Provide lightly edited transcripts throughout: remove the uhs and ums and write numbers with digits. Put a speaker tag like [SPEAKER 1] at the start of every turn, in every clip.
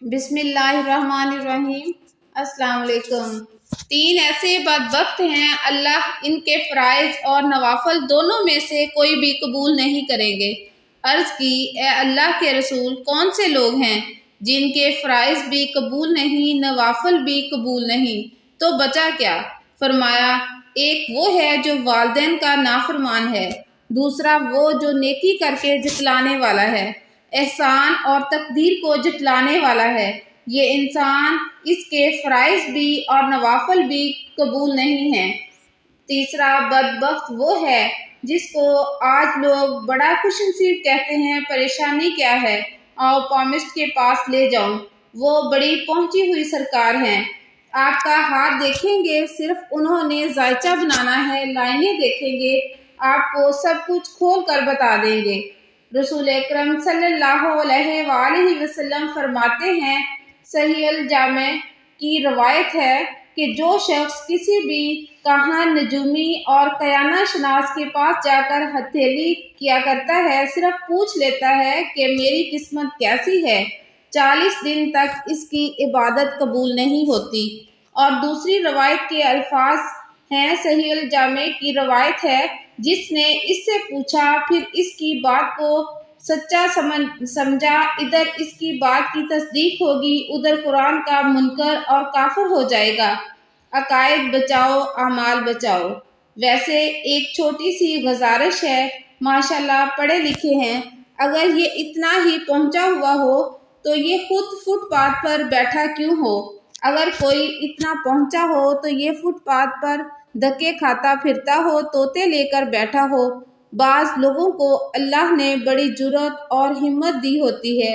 [SPEAKER 1] बिस्मिल्लाहिर्रहमानिर्रहीम। अस्सलाम वालेकुम। 3 ऐसे बदबख्त हैं, अल्लाह इनके फ़राइज़ और नवाफिल दोनों में से कोई भी कबूल नहीं करेंगे। अर्ज़ की, ए अल्लाह के रसूल, कौन से लोग हैं जिनके फ़राइज़ भी कबूल नहीं, नवाफिल भी कबूल नहीं, तो बचा क्या? फरमाया, एक वो है जो वालिदैन का नाफरमान है, दूसरा वो जो नेकी करके जतलाने वाला है, एहसान और तकदीर को जतलाने वाला है। ये इंसान इसके फ़राइज़ भी और नवाफिल भी कबूल नहीं हैं। तीसरा बदबख्त वो है जिसको आज लोग बड़ा खुशनसीब कहते हैं। परेशानी क्या है? आओ पामिस्ट के पास ले जाऊं, वो बड़ी पहुंची हुई सरकार हैं। आपका हाथ देखेंगे, सिर्फ उन्होंने जायचा बनाना है। लाइनें देखेंगे, आपको सब कुछ खोल कर बता देंगे। रसूल अकरम सल्लल्लाहु अलैहि वसल्लम फरमाते हैं, सहीह अल जामे की रवायत है कि जो शख्स किसी भी काहन, नजूमी और कयाना शनास के पास जाकर हथेली किया करता है, सिर्फ पूछ लेता है कि मेरी किस्मत कैसी है, 40 दिन तक इसकी इबादत कबूल नहीं होती। और दूसरी रवायत के अल्फाज हैं, सहीह अल जामे की रवायत है, जिसने इससे पूछा फिर इसकी बात को सच्चा समझा, इधर इसकी बात की तस्दीक होगी, उधर कुरान का मुनकर और काफिर हो जाएगा। अकायद बचाओ, अमाल बचाओ। वैसे एक छोटी सी गुजारिश है, माशाल्लाह पढ़े लिखे हैं, अगर ये इतना ही पहुंचा हुआ हो तो ये खुद फुटपाथ पर बैठा क्यों हो? अगर कोई इतना पहुंचा हो तो ये फुटपाथ पर धक्के खाता फिरता हो, तोते लेकर बैठा हो। बाज़ लोगों को अल्लाह ने बड़ी जुर्रत और हिम्मत दी होती है।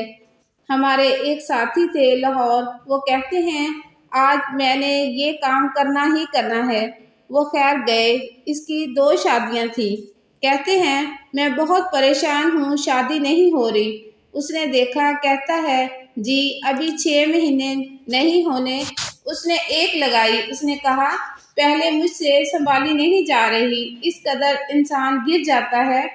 [SPEAKER 1] हमारे एक साथी थे लाहौर, वो कहते हैं आज मैंने ये काम करना ही करना है। वो खैर गए, इसकी 2 शादियां थी। कहते हैं मैं बहुत परेशान हूँ, शादी नहीं हो रही। उसने देखा, कहता है जी अभी 6 महीने नहीं होने। उसने एक लगाई, उसने कहा पहले मुझसे संभाली नहीं जा रही। इस कदर इंसान गिर जाता है।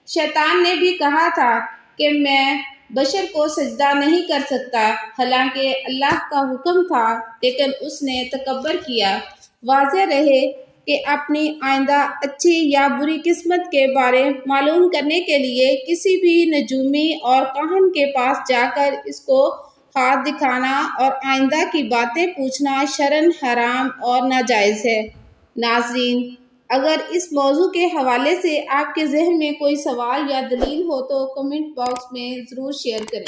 [SPEAKER 1] शैतान ने भी कहा था कि मैं बशर को सजदा नहीं कर सकता, हालांकि अल्लाह का हुक्म था, लेकिन उसने तकब्बर किया। वाज़ेह रहे कि अपनी आइंदा अच्छी या बुरी किस्मत के बारे मालूम करने के लिए किसी भी नजूमी और काहन के पास जाकर इसको हाथ दिखाना और आइंदा की बातें पूछना शरन हराम और नाजायज़ है। नाज़रीन, अगर इस मौजू के हवाले से आपके ज़हन में कोई सवाल या दलील हो तो कमेंट बॉक्स में ज़रूर शेयर करें।